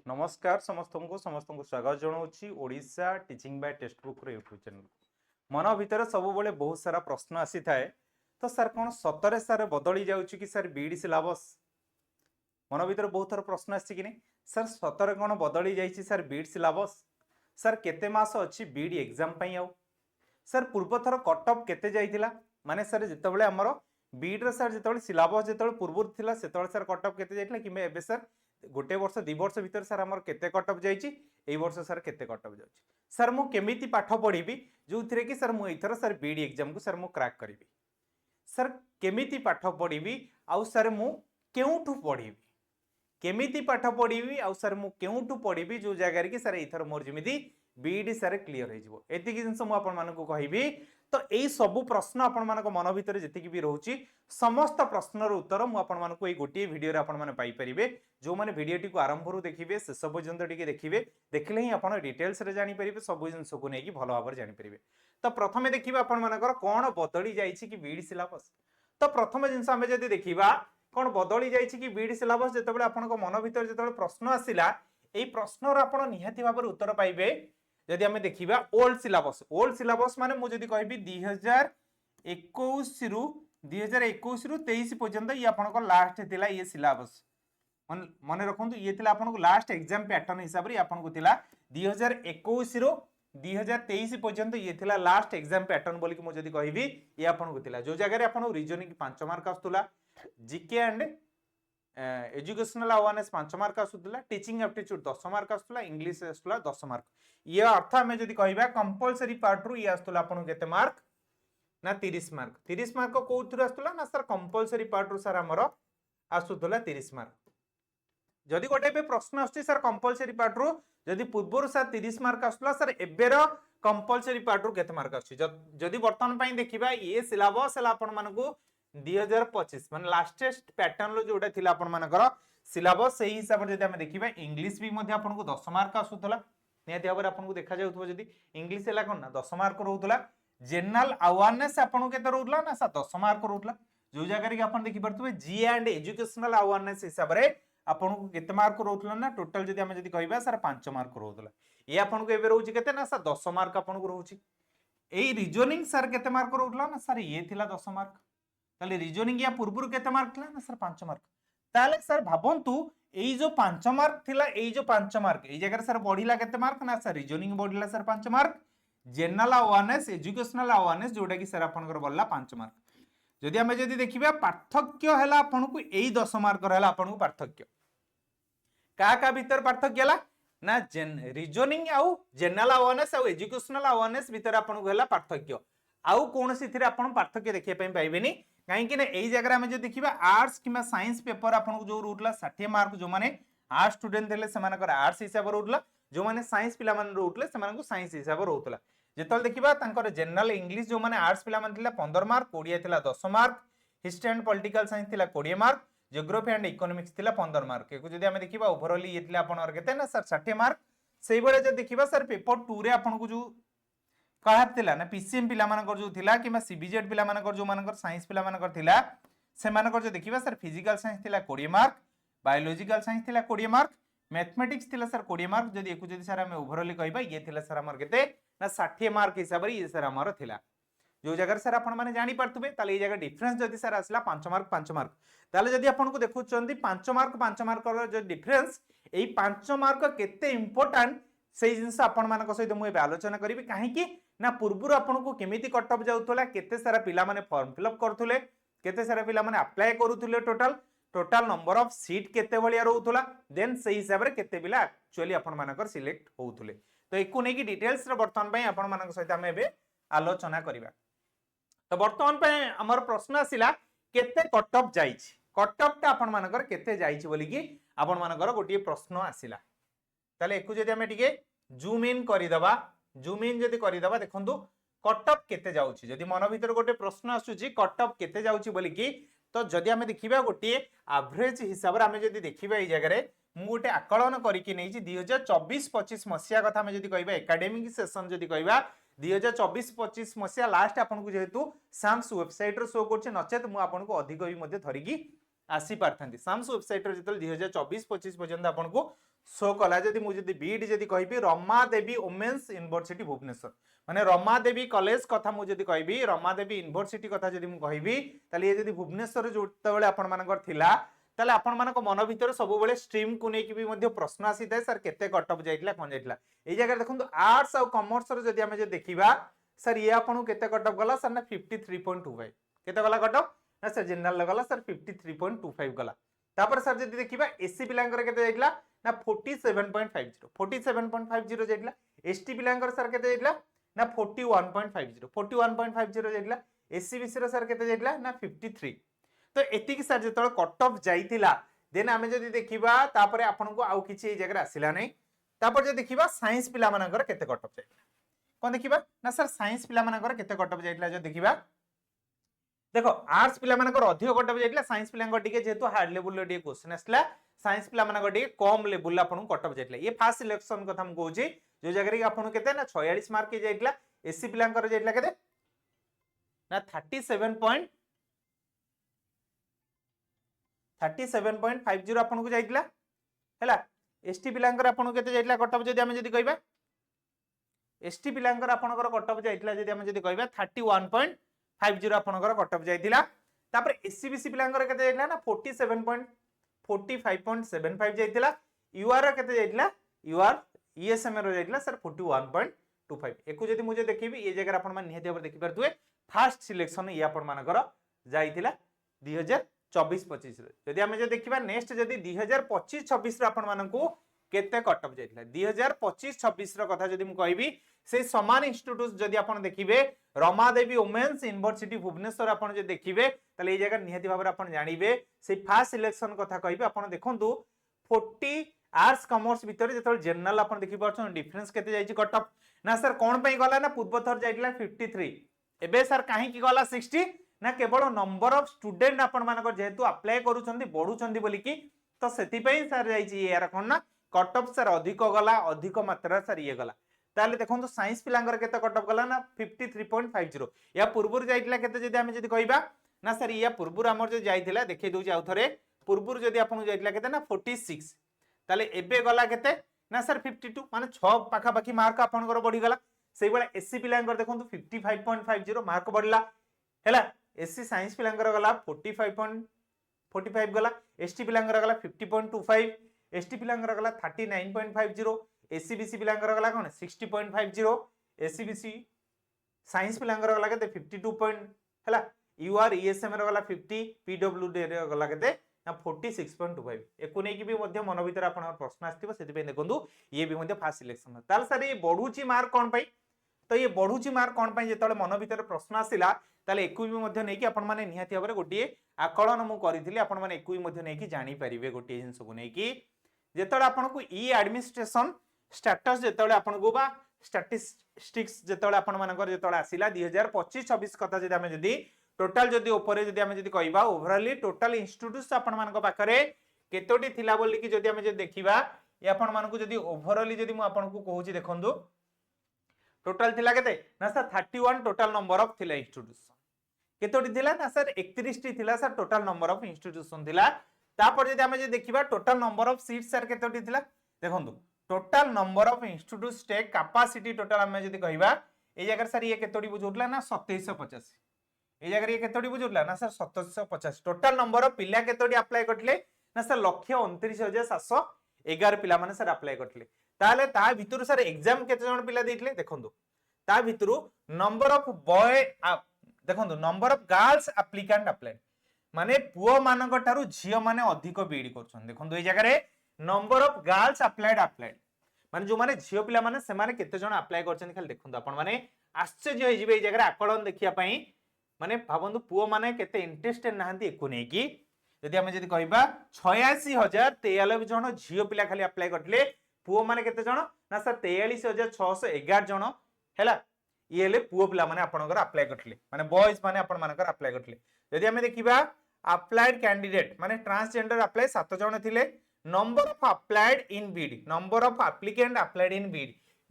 नमस्कार समस्त को स्वागत जनाऊँगी Odisha teaching by textbook YouTube channel. मन भितर सब बहुत सारा प्रश्न आसी थाए तो सर कौन सतरे सर बदली जाऊँगी कि सर बीडी सिलेबस मन भितर बहुत थर प्रश्न आसी कि नहीं सर सतरे कौन बदली जाइए सर बीड सिलेबस सर केते मास अच्छी बीड एग्जाम आउ सर पूर्व थर कट ऑफ केते जाइथिला माने सर जितेबाला आमर बीड्र सर जो सिलेबस जो पूर्व था से सर कट ऑफ केते जाइथिला कि एबे सर गोटे वर्ष 2 वर्ष भीतर सर आमर केते कट ऑफ जाइछि एई वर्ष सर केते कट ऑफ जाउछि सर मु केमिति पाठ पढ़िबी जो थिरे कि सर मु एथर सर बीडी एग्जाम को सर मु क्रैक करिबी सर केमिति पाठ पढ़िबी आउ सर मु केउठु पढ़िबी केमिति पाठ पढ़िबी आउ सर मु केउठु पढ़िबी जो जगह कि सर एथर मोर जेमिति बीडी सर क्लियर हो जिवो एतिकी जिंस मु आपन मानको कहिबी तो एई सब प्रश्न आपन मानको मन भितर जतिकी भी रहउची समस्त प्रश्नर उत्तर मु आपन मानको एई गोटिए वीडियो रे आपन माने पाई परिबे जो माने वीडियोटी को आरंभ रु देखिबे शेष पर्यंत टिके देखिबे देखले ही आपन डिटेल्स रे जानि परिबे सब जिंस को नेकी भलो भाबर जानि परिबे। तो प्रथमे देखिबा आपन मानकर कोन बदली जाईछि कि बीडी सिलेबस। तो प्रथम जिंस हमें जदि देखिबा कोन बदली जाईछि कि बीडी सिलेबस जेतेबेले आपन को मन भितर जेतेबेले प्रश्न आसिला एई प्रश्नर आपन निहाती भाबर उत्तर पाइबे जदि हमें देखिबा ओल्ड सिलेबस माने मु जदि कहबी 2021 रु 23 पर्यंत ये आपन को लास्ट थिला ये सिलेबस मन रखंतु ये थिला आपन को लास्ट एग्जाम पैटर्न हिसाब रे आपन को थिला 2021 रु 2023 पर्यंत ये थिला लास्ट एग्जाम पैटर्न बोली कि मु जदि कहबी ये आपन को थिला जो जगह रे आपन रीजनिंग 5 मार्क आस्तुला GK and educational awareness 5 mark आसुला टीचिंग एप्टीट्यूड 10 मार्क आसुला इंग्लिश आसुला 10 मार्क ये अर्थ आम जदि कहबा कंपलसरी पार्ट रु ये आसुला आपन केते मार्क ना 30 मार्क कोउथुर आसुला ना सर कंपलसरी पार्ट रु सर हमर आसुतला 30 मार्क जदि गोटे पे प्रश्न आसुची सर कंपलसरी पार्ट रु जदि पूर्वरु सर 30 मार्क आसुला सर एबेर कंपलसरी पार्ट रु केते मार्क आसुची जदि वर्तमान पई देखिबा ये सिलेबस हला आपन मानकू 2025 माने लास्टेस्ट पैटर्न लो जोटा थिला आपन मानकर सिलेबस सही हिसाब रे जदि हम देखिबा इंग्लिश भी मध्ये आपन को 10 मार्क आसुतला निहाती भाबरे आपन को देखा जाउथबो जदि इंग्लिश हला कोन ना 10 मार्क रहउतला जनरल अवेयरनेस आपन को केते रहउतला ना सा 10 मार्क रहउतला जो जगह रे आपन देखि परतबे जी एंड एजुकेशनल अवेयरनेस हिसाब रे आपन को केते मार्क रहउतला ना टोटल जदि हम जदि कहबा सर 5 मार्क रहउतला ए आपन को एबे रहउची केते ना सा 10 मार्क आपन को रहउची एई रीजनिंग सर केते मार्क रहउतला ना सर ये थिला 10 मार्क ताले रीजनिंग या पूर्वरु केते मार्क थिला ना सर 5 मार्क ताले सर भाबंतु एई जो 5 मार्क थिला एई जो 5 मार्क एई जगह सर बढ़िला केते मार्क ना सर रीजनिंग बढ़िला sir 5 mark general awareness educational awareness जोटा कि सर आपनकर बढ़ला 5 मार्क जदि हमें जदि देखिबा पार्थक्य हला आपन को एई 10 मार्क रहला आपन को पार्थक्य का भीतर पार्थक्य हला ना रीजनिंग आउ जनरल अवेयरनेस आउ एजुकेशनल अवेयरनेस भीतर आपन को हला पार्थक्य आउ कोनसी थिरे आपन पार्थक्य देखिया पई पाइबेनी कहीं कि एई जगह में जो देखिबा आर्ट्स किबा साइंस पेपर आपन को जो रूटला 60 मार्क जो माने आर्ट्स स्टूडेंट थिले सेमानकर आर्ट्स हिसाब रूटला जो माने साइंस पिला मान रूटले सेमानकु साइंस हिसाब रूटला जेतल देखिबा तांकर जनरल इंग्लिश जो माने आर्ट्स पिला मान थिला 15 मार्क ओडिया थिला 10 mark history and political science थिला 20 मार्क ज्योग्राफी एंड इकोनॉमिक्स थिला 15 मार्क एको जदि हम देखिबा ओवरऑल ये थिला आपन केते ना सर 60 मार्क सेई बेले जे देखिबा सर पेपर 2 रे आपन को जो कहला ना पीसीएम पिला मानकर जो थिला किबा सीबीजेड पिला मानकर जो मानकर साइंस पिला मानकर थिला से मानकर जो देखिबा सर फिजिकल साइंस थिला 20 मार्क बायोलॉजिकल साइंस थिला 20 मार्क मैथमेटिक्स थिला सर 20 मार्क जदि एको जदि सर हम ओवरऑल कहबा ये थिला सर हमर केते ना 60 मार्क हिसाब रे ये सर हमर थिला जो जगह सर आपण माने जानि परतबे ताले ये जगह डिफरेंस जदि सर आसला 5 मार्क ताले जदि आपण को देखुचंदी 5 मार्क रो जो डिफरेंस एई 5 मार्क केते इंपोर्टेंट सेई जिंस आपण मानक सहित मु एबे आलोचना करिवि काहे कि ना पूर्व आपन को केमिति कट ऑफ जाउतला केते सारा पिला माने फॉर्म फिल अप करथुले केते सारा पिला माने अप्लाई करूथुले टोटल नंबर ऑफ सीट केते भलिया रहउतला देन सही हिसाब रे केते पिला एक्चुअली आपन मानकर सिलेक्ट होउथुले तो एको नै कि डिटेल्स रे वर्तमान पई आपन मानक सहित हम एबे आलोचना करिवा। तो वर्तमान पई हमर प्रश्न आसिला केते कट ऑफ जाईछि कट ऑफ ता आपन मानकर केते जाईछि बोली कि आपन मानकर गोटी प्रश्न आसिला ताले एको जदि हम टिके जूम इन करि दबा जूम इन जदि करि दबा देखंतु कट ऑफ केते जाउछि जदि मन भीतर गोटे प्रश्न आसुछि कट ऑफ केते जाउछि बोली कि तो जदि हमें देखिबा गोटे एवरेज हिसाब रे हमें जदि देखिबा एई जगह रे मु गोटे आकलन करिकि नै 2024-25 मसिया कथा हमें जदि कहबा एकेडमिक सेशन जदि कहबा 2024-25 मसिया लास्ट आपन को जेहेतु साम्स वेबसाइट रो शो करछि नचेत मु आपन को अधिक भी मध्ये धरिकी आसी पारथंती साम्स वेबसाइट रे जतल 2024-25 पर्यंत आपन को शो कला जदि मुझे बीड जदि कहि रमा देवी वुमेन्स यूनिवर्सिटी भुवनेश्वर माने रमा देवी कॉलेज कथा मुझे कहि रमा देवी यूनिवर्सिटी कथा जदि मु कहि ताले ये जदि भुवनेश्वर जोतबेले आपण मानकर थिला ताले आपण मानक मन भीतर सब बेले स्ट्रीम को नेकी भी मध्ये प्रश्न आसी थाए सर केते कट ऑफ जाइतला कोन जाइतला ए जगह देखंतु आर्ट्स और कॉमर्स रो जदि हमें जे देखिबा सर ये आपन केते कट ऑफ गला सर ना 53.25 केते गला कट ऑफ ना सर जनरल गला सर 53.25 गला तापर सर जदि देखिबा एससी पिलांकर केते जाइतला ना 47.50 47.50 जाइतला एसटी पिलांकर सर केते जाइतला ना 41.50 41.50 जाइतला एससी बीसी रो सर केते जाइतला ना 53 तो एतिक सर जेतळ कट ऑफ जाइतिला देन आमे जदि देखिबा तापर आपन को आउ किछि ए जगह आसिला नै तापर जे देखिबा साइंस पिला मानकर केते कट ऑफ जाइतला कोन देखिबा ना सर साइंस पिला मानकर केते कट ऑफ जाइतला जे देखिबा देखो आर्ट्स पिला मानकर अधिक कट ऑफ जाइतला साइंस पिलांकर टिके जेतु हार्ड लेवल रे टिके क्वेश्चन आसला साइंस पिला मानकर टिके कम लेवल आपन कट ऑफ जाइतला ये फास्ट सिलेक्शन कथा हम कहूची जो जगह रे आपन केते ना 46 मार्क के जाइतला एससी पिलांकर जाइतला केते ना 37.50 आपन को जाइतला हैला एसटी पिलांकर आपन केते जाइतला कट ऑफ जदि हम जदि कहबा एसटी पिलांकर आपनकर कट ऑफ जाइतला जदि हम जदि कहबा 31.50 आपनकर कट ऑफ जाइतिला तापर एससीबीसी पिलांकर केते जाइतला ना 47.45.75 जाइतिला यूआर केते जाइतला यूआर ईएसएम रो जाइतला सर 41.25 एकु जदि मुझे देखिबी ये जगह आपन मान निहति देखि परतुए फास्ट सिलेक्शन ये आपन मानकर जाइतिला 2024-25 रे जदि हम जे देखिबा नेक्स्ट जदि 2025-26 रे आपन मानकू केते कट ऑफ जाइतला 2025-26 रो कथा जदि मु कहबी से समान इंस्टीट्यूट जदि आपन देखिबे रमा देवी वुमेन्स यूनिवर्सिटी भुवनेश्वर आपन जे देखिबे तले ए जगह निहति भाबरे आपन जानिबे से फास्ट सिलेक्शन कथा कहबे आपन देखंतु 40 आर्ट्स कॉमर्स भीतर जेतल जनरल आपन देखि परछन डिफरेंस केते जाइछि कट ऑफ ना सर कोन पई गला ना पूर्व थर जाइतला 53 एबे सर काहे की गला 60 ना केवल नंबर ऑफ स्टूडेंट आपन मानकर जेहेतु अप्लाई करूछंदी बढुछंदी बोली की तो सेति पई सर जाइछि यार कोन ना कट ऑफ सर अधिक गला अधिक मात्रा सर ये गला ताले देखंतु साइंस पिलांगर केते कट ऑफ गला ना 53.50 या पूर्वुर जाइतला केते जदि हम जदि कहबा ना सर या पूर्वुर हमर जे जाइतला देखै दोछि आउ थरे पूर्वुर जदि आपन जाइतला केते ना 46 ताले एबे गला केते ना सर 52 माने 6 पाखा पाखी मार्क आपनकर बढ़ी गला सेई बेला एससी पिलांगर देखंतु 55.50 मार्क बढ़ला हैला एससी साइंस पिलांगर गला 45.45 गला एसटी पिलांगर गला 50.25 एसटी पिलांगर गला 39.50 एससीबीसी पिलांगर गला कोन 60.50 एससीबीसी साइंस पिलांगर गला केते 52 पॉइंट हैला यूआर ईएसएम रो गला 50 पीडब्ल्यूडी रे गला केते ना 46.25 एको नै कि भी मध्य मन भीतर आपण प्रश्न आस्तिबो सेति पे देखंतु ये भी मध्य फास्ट सिलेक्शन ताल सर ये बढ़ुची मार्क कोन पई तो ये बढ़ुची मार्क कोन पई जेतले मन भीतर प्रश्न आसिला ताले एको भी मध्य नै कि आपण माने निहाती भाबरे गोटिए आकलन मु करिथिली आपण माने एको भी मध्य नै कि जानि परिबे गोटिए जिंस को नै कि जेतले आपण को ई एडमिनिस्ट्रेशन स्टेटस जेतले आपण को बा स्टैटिस्टिक्स जेतले आपण मानकर जेतले आसिला 2025-26 कथा जदि हम जदि टोटल जदि ऊपर जदि हम जदि कहबा ओवरऑली टोटल इंस्टीट्यूट्स आपण मानक पाखरे केतोटी थिला बोली कि जदि हम जदि देखिबा ये आपण मानकु जदि ओवरऑली जदि मु आपण को कहूची देखंदु टोटल थिला केते ना सर 31 टोटल नंबर ऑफ थिला इंस्टीट्यूट्स केतोटी थिला ना सर 31 टी थिला sir total number of institution थिला तापर जदि हम जदि देखिबा total number of seats sir केतोटी थिला देखंदु total number of institutes take capacity total हम जदि कहबा ए जगह सर ये केतोटी बुझुतला ना 2785 ए जगह ये केतोटी बुझुतला ना सर 2750 टोटल नंबर ऑफ पिला केतोटी अप्लाई करथले ना सर 1,29,711 पिला माने सर अप्लाई करथले ताले ता भितरु सर एग्जाम केते जण पिला देइथले देखंदु ता भितरु नंबर ऑफ बॉय देखंदु number of girls applicant apply माने पुओ मानक थारु झियो माने अधिक बीडी करछन देखंदु ए जगह रे नंबर ऑफ गर्ल्स अप्लाइड माने जो माने झियो पिला माने से माने केते जण अप्लाई करछन खाली देखंदु आपण माने आश्चर्य होई जिवे ए जगह आकलन देखिया पई माने भाबंदु पुओ माने केते इंटरेस्टेड नाहंती एको नै कि जदि हम जदि कहबा 86,093 जण झियो पिला खाली अप्लाई करथले पुओ माने केते जण ना सर 43,611 जण हैला ये ले पुओ पिला माने आपनकर अप्लाई करथले माने बॉयज माने आपण मानकर अप्लाई करथले जदि हम देखिबा अप्लाइड कैंडिडेट माने ट्रांसजेंडर अप्लाई 7 जण थिले number of applied in Beed number of applicant applied in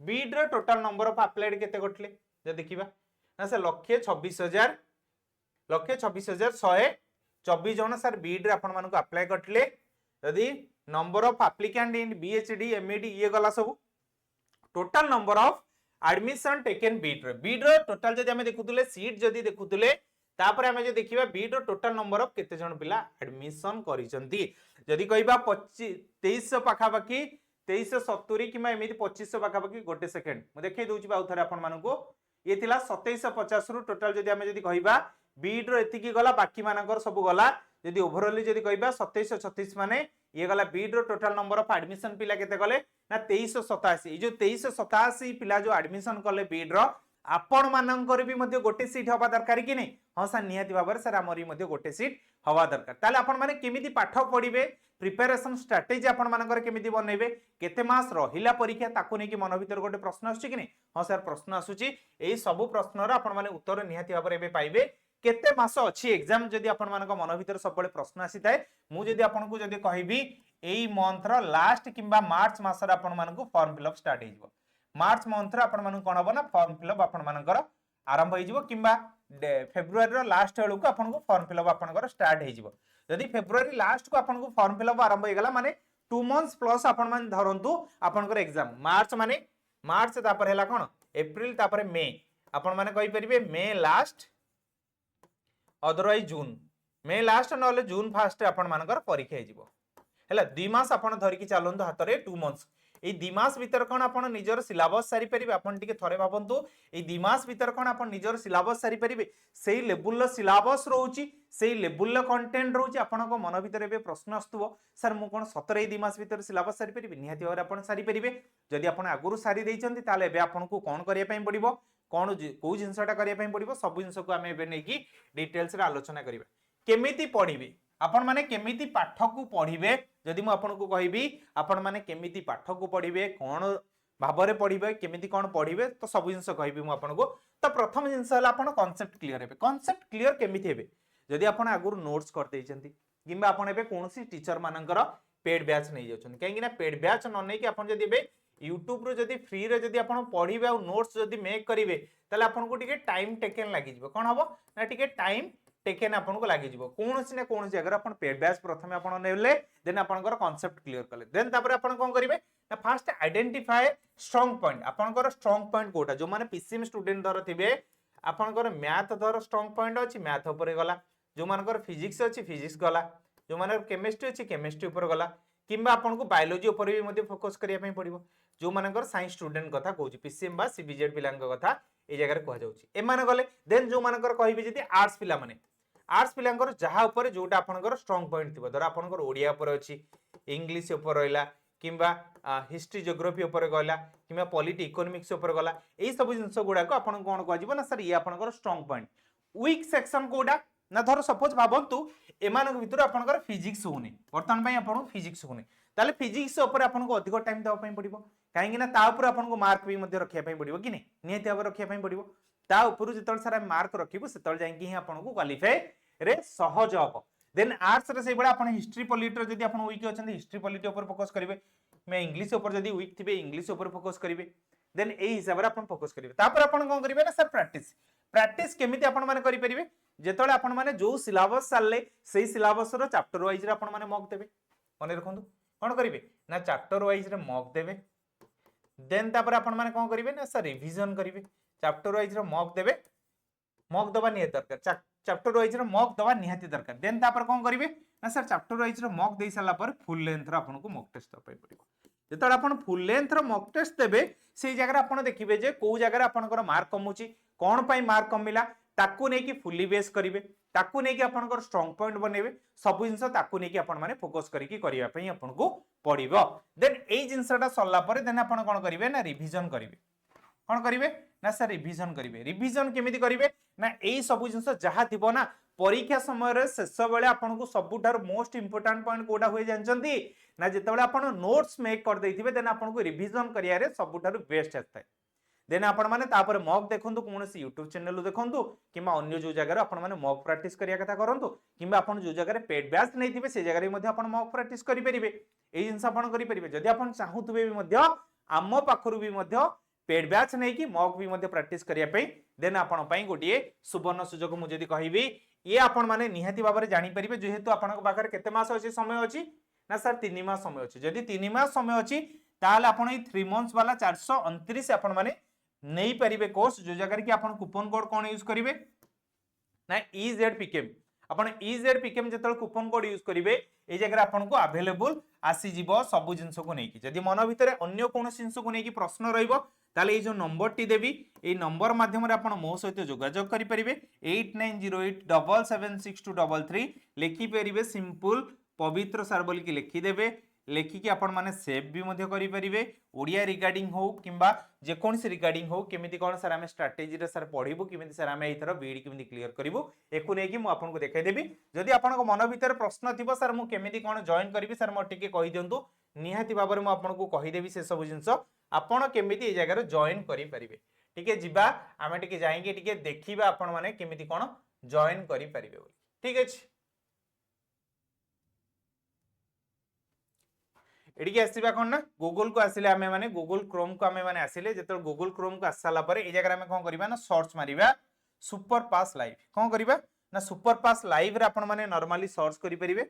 Beed रो टोटल नंबर ऑफ अप्लाइड केते करथले जे देखिबा ना सर 1,26,124 जण सर बीड रे आपण मानको अप्लाई करथले यदि number of applicant in BHD MED ये गला सब total number of admission taken बीड रो टोटल जदी हमें देखुतले सीट जदी देखुतले तापर हमें जो देखिबा बीड रो टोटल नंबर ऑफ केते जण पिला एडमिशन करिसंती जदी कहबा 2300 पाखा बाकी 2370 किमा एमिति 2500 पाखा बाकी गोटे सेकंड मु देखै दोछि बा उथरे आपन मानको ये थिला 2750 रु टोटल जदी हमें जदी कहबा बीड रो एतिकी गला बाकी मानकर सब गला जदी ओवरऑल जदी कहबा 2736 माने ये गला बीड रो टोटल नंबर ऑफ एडमिशन पिला केते गले ना 2387 ये जो 2387 पिला जो एडमिशन कले बीड रो आपण मानकर भी मध्य गोटे सीट हवा दरकार कि नहीं हाँ सर निहाती भाव सर आमरी मध्य गोटे सीट हवा दरकार ताले आपण माने केमिति पाठ पढिबे प्रिपरेशन स्ट्रेटजी आपण मानकर केमिति बनेबे केते मास रहिला परीक्षा ताकू नै कि मन भीतर गोटे प्रश्न आसुची कि नहीं हाँ सर प्रश्न आसुची एई सब प्रश्नर आपण माने उत्तर निहाती भाव एबे पाइबे केते मास अछि एग्जाम जदी आपण मानक मन भीतर सब बळे प्रश्न आसी थाए मु जदी आपण को जदी कहिबी एई मंथ रो लास्ट किंबा मार्च मास रे आपण मानक फॉर्म फिलअप स्टार्ट हेइजो मार्च मंथ रे आपण मानक कोन हबो ना फॉर्म फिलअप आपण मानकर आरंभ हेइजो किंबा फेब्रुआरी रो लास्ट बेलू को आपण को फॉर्म फिलअप आपनकर स्टार्ट हेइजो जदी फेब्रुआरी लास्ट को आपण को फॉर्म फिलअप आरंभ हे गला माने 2 मंथ्स प्लस आपण मान धरंतु आपनकर एग्जाम मार्च माने मार्च तापर हैला कोन एप्रिल तापर मे आपण माने कहि परिबे मे लास्ट अदरवाइज जून मे लास्ट नले जून फर्स्ट आपण मानकर परीक्षा हेजिवो हैला 2 मास आपण धरि कि चालंतु हातरे 2 मंथ्स ए 2 मास भीतर कोन आपण निजर सिलेबस सारी परिबे आपण टिके थरे भाबंतु ए 2 मास भीतर कोन आपण निजर सिलेबस सारी परिबे सेही लेवल लो सिलेबस रहउची सेही लेवल लो कंटेंट रहउची आपण को मन भीतर बे प्रश्न आस्तुबो सर मु कोन 17 ए 2 मास भीतर सिलेबस सारी परिबे निहाती और आपण सारी परिबे जदि आपण आगुरु सारी दैचंती ताले बे आपण को कोन करिया पई पड़िबो कोन को जिंसटा करिया पई पड़िबो सब जिंस को हमें बे नै की डिटेल्स रे आलोचना करिबा केमिति पढिबे आपण माने केमिति पाठ को पढिबे जदि मु आपण को कहिबी आपण माने केमिति पाठ को पढिबे कोन भाबरे पढिबे केमिति कोन पढिबे तो सब जिंस कहिबी मु आपण को तो प्रथम जिंस हला आपण कांसेप्ट क्लियर हेबे कांसेप्ट क्लियर केमिति हेबे जदि आपण आगुर नोट्स कर दैचंती किबा आपण एबे कोनसी टीचर मानकर पेड बैच नै जाउछन काहे कि ना पेड बैच न नै कि आपण जदि एबे YouTube रो जदि फ्री रे जदि आपण पढिबे आ नोट्स जदि मेक करिवे तले आपण को टिके टाइम टेकन लागि जिवो कोन हबो ना टिके टाइम टेकन आपन को लागि जिवो कोनसी ना कोनसी जगह आपन पेड बैच प्रथमे आपन नेले देन आपनकर कांसेप्ट क्लियर कले देन तापर आपन कोन करिवे ना फर्स्ट आइडेंटिफाई स्ट्रांग पॉइंट आपनकर स्ट्रांग पॉइंट कोटा जो माने पीसीएम स्टूडेंट दर थिबे आपनकर मैथ दर स्ट्रांग पॉइंट अछि मैथ ऊपर गला जो मानकर फिजिक्स अछि फिजिक्स गला जो मानकर केमिस्ट्री अछि केमिस्ट्री ऊपर गला किंबा आपन को बायोलॉजी ऊपर भी मध्ये फोकस करिया पई पड़िबो जो मानकर साइंस स्टूडेंट कथा कहूची पीसीएम बा सीबीजेड पिलांक कथा ए जगह रे कहा जाउची ए मान गले देन जो मानकर कहिबे जदी आर्ट्स पिला माने आर्ट्स पिलांकर जहा ऊपर जोटा आपनकर स्ट्रांग पॉइंट थिबो धर आपनकर ओडिया ऊपर अछि इंग्लिश ऊपर रहला किंबा हिस्ट्री ज्योग्राफी ऊपर गला किंबा पॉलिटी इकोनॉमिक्स ऊपर गला एई सब जिंस गुडा को आपन कोन कहजिबो ना सर ये आपनकर स्ट्रांग पॉइंट वीक सेक्शन कोडा ना धर सपोज भाबंतु एमानक भितर आपनकर फिजिक्स होनी वर्तमान पई आपन फिजिक्स होनी ताले फिजिक्स ऊपर आपन को अधिक टाइम देबा पई पड़िबो काहेकि ना ता ऊपर आपन को मार्क भी मध्ये रखिया पई पड़िबो कि नै नियति आबर रखिया पई पड़िबो ता ऊपर जेतल सारा मार्क रखिबो सेतल जाई कि आपन को क्वालिफाई रे सहज हबो देन आर्ट्स रे से बडा आपन हिस्ट्री पॉलिटी जदी आपन वीक अछन हिस्ट्री पॉलिटी ऊपर फोकस करिवे मैं इंग्लिश ऊपर जदी वीक थिबे इंग्लिश ऊपर फोकस करिवे देन ए हिसाब रे आपन फोकस करिवे तापर आपन कोन करिवे ना सर प्रैक्टिस प्रैक्टिस केमिति आपन माने करि परिवे जेतले आपन माने जो सिलेबस सालले सेही सिलेबस रो चैप्टर वाइज रे आपन माने मॉक देबे मने रखंतु कोन करिवे ना चैप्टर वाइज रे मॉक देबे देन तापर आपन माने कोन करिवे ना सर रिवीजन करिवे चैप्टर वाइज रे मॉक देबे मॉक दबा नियत दरकार चैप्टर वाइज रे मॉक दबा निहाती दरकार देन तापर कोन करिवे ना सर चैप्टर वाइज रे मॉक देई साला पर फुल लेंथ रे आपन को मॉक टेस्ट दपै पड़िबो जेतले आपन फुल लेंथ रे मॉक टेस्ट देबे सेही जगह आपन देखिबे जे को जगह आपनकर मार्क कमुची कोन पई मार्क कमिला ताकू नै कि फुली बेस करिवे ताकू नै कि आपनकर स्ट्रांग पॉइंट बनेबे सब जिंस ताकू नै कि आपन माने फोकस करी कि करिया पई आपन को पड़िबो देन एई जिंसटा सरला पर देन आपन कोन करिवे ना रिवीजन करिवे कोन करिवे ना सर रिवीजन करिवे रिवीजन केमिति करिवे ना एई सब जिंस जहा थिबो ना परीक्षा समय रे शेष बेले आपन को सबुठार मोस्ट इंपोर्टेंट पॉइंट कोडा होय जानचंती ना जेतेबेले आपन नोट्स मेक कर दैथिबे देन आपन को रिवीजन करिया रे सबुठार बेस्ट हेतै देन आपण माने तापर मॉक देखंतु कोनसी YouTube चैनल देखंतु किबा अन्य जो जगह आपण माने मॉक प्रैक्टिस करिया कथा करंतु किबा आपण जो जगह रे पेड बैच नै थिबे से जगह रे मध्ये आपण मॉक प्रैक्टिस करि परिबे एई जिंस आपण करि परिबे जदि आपण चाहूतबे भी मध्ये आम पाखरु भी मध्ये पेड बैच नै कि मॉक भी मध्ये प्रैक्टिस करिया पई देन आपण पई गोटिए सुवर्ण सुजोग मु जदि कहिबी ये आपण माने निहाती बाबरे जानि परिबे जेहेतु आपण पाखरे केते मास अछि समय अछि ना सर 3 मास समय अछि जदि 3 मास समय अछि ताहले आपण ए 3 मंथ्स वाला 429 आपण माने नै परिबे कोर्स जो जगह कि आपण कूपन कोड कोन यूज करिवे ना EZPKM आपण EZPKM जेतल कूपन कोड यूज करिवे ए जगह आपण को अवेलेबल आसी जीवो सब जिंस को नै कि जदि मन भितरे अन्य कोन जिंस को नै कि प्रश्न रहइबो ताले ए जो नंबर टी देबी ए नंबर माध्यम रे आपण मो सहित जोगाजोग करि परिबे 8908776233 लिखि परिबे सिंपल पवित्र सर बोल कि लिखि देबे लेखिकी आपण माने सेव भी मध्य करि परिबे ओडिया रिगार्डिंग हो किंबा जे कोनसी रिगार्डिंग हो केमिति कोन सर हमें स्ट्रेटजी रे सर पढिबो केमिति सर हमें एथरो बीडी केमिति क्लियर करिवो एकु नै कि मु आपन को देखाइ देबी जदि आपन को मन भीतर प्रश्न थिबो सर मु केमिति कोन जॉइन करबी सर म टिके कहि दियंतु निहाती बाबर मु आपन को कहि देबी से सब जिंस आपन केमिति ए जगह रे जॉइन करि परिबे टिके जिबा आमे टिके जाइके टिके देखिबा आपन माने केमिति कोन जॉइन करि परिबे बोली ठीक अछि एडिके आसीबा कोन ना गूगल को आसिले हमें माने गूगल क्रोम को हमें माने आसिले जेतो गूगल क्रोम को आसाला परे ए जगह हमें कोन करबा ना सर्च मारिबा सुपर पास लाइव कोन करबा ना सुपर पास लाइव रे आपण माने नॉर्मली सर्च करि परिबे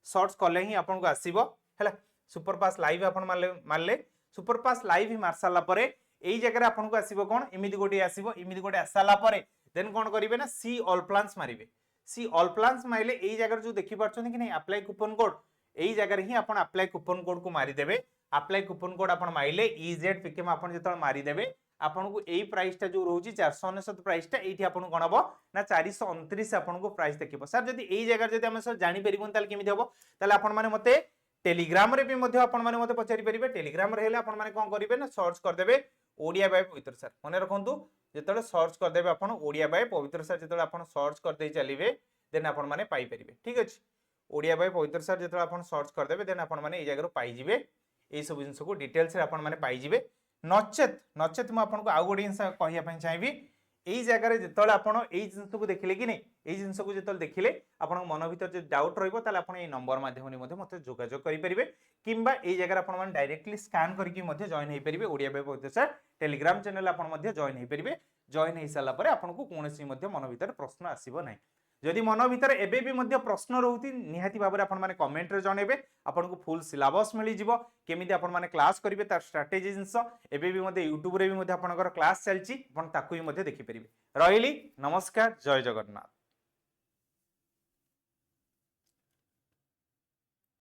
सर्च करले ही आपण को आसीबो हैला सुपर पास लाइव आपण मारले सुपर पास लाइव ही मारसाला परे एई जगह रे आपण को आसीबो कोन इमिति गोटे आसीबो इमिति गोटे आसाला परे देन कोन करिवे ना see all plans मारिबे see all plans माइले एई जगह जो देखि पारछन कि नै अप्लाई कूपन कोड एई जगह ही आपण अप्लाई कूपन कोड को मारी देबे अप्लाई कूपन कोड आपण माइले EZPKM आपण जेतल मारी देबे आपण को एई प्राइस ता जो रहउची 499 प्राइस ता एठी आपण कोन हबो ना 429 आपण को प्राइस देखिबो सर जदी एई जगह जदी हम सर जानि परिबोन ताल केमिति हबो ताले आपण माने मते टेलीग्राम रे भी मध्य आपण माने मते पचारि परिबे टेलीग्राम रे हेले आपण माने कोन करिवे ना सर्च कर देबे ओडिया बाय पवित्र सर मने रखंतु जेतले सर्च कर देबे आपण ओडिया बाय पवित्र सर जेतले आपण सर्च कर दे चलिबे देन आपण माने पाई परिबे ठीक अछि ओडिया बाय पवित्र सर जेतले आपण सर्च कर देबे देन आपण माने ए जगह पाई जिवे ए सब जिंस को डिटेल्स रे आपण माने पाई जिवे नचेत म आपण को आउ गोडी जिंस कहिया पई चाहेबी एई जगह रे जेतले आपण एई जिंस को देखिले कि नै एई जिंस को जेतले देखिले आपण मन भीतर जे डाउट रहइबो ताले आपण एई नंबर माध्यम नि मध्ये मते जोगाजोग करि परिबे किंबा एई जगह आपण माने डायरेक्टली स्कैन करके मध्ये जॉइन हेई परिबे ओडिया बाय पवित्र सर टेलीग्राम चैनल आपण मध्ये जॉइन हेई परिबे जॉइन हेई साला परे आपण को कोनसी मध्ये मन भीतर प्रश्न आसीबो नै जदि मन भीतर एबे भी मध्य प्रश्न रहउती निहाती भाबरे आपण माने कमेंट रे जणेबे आपण को फुल सिलेबस मिली जिवो केमिति आपण माने क्लास करिवे तार स्ट्रेटजी जिंस एबे भी मध्य YouTube रे भी मध्य आपनकर क्लास चलची आपण ताकू भी मध्य देखि परिबे रहिली नमस्कार जय जगन्नाथ।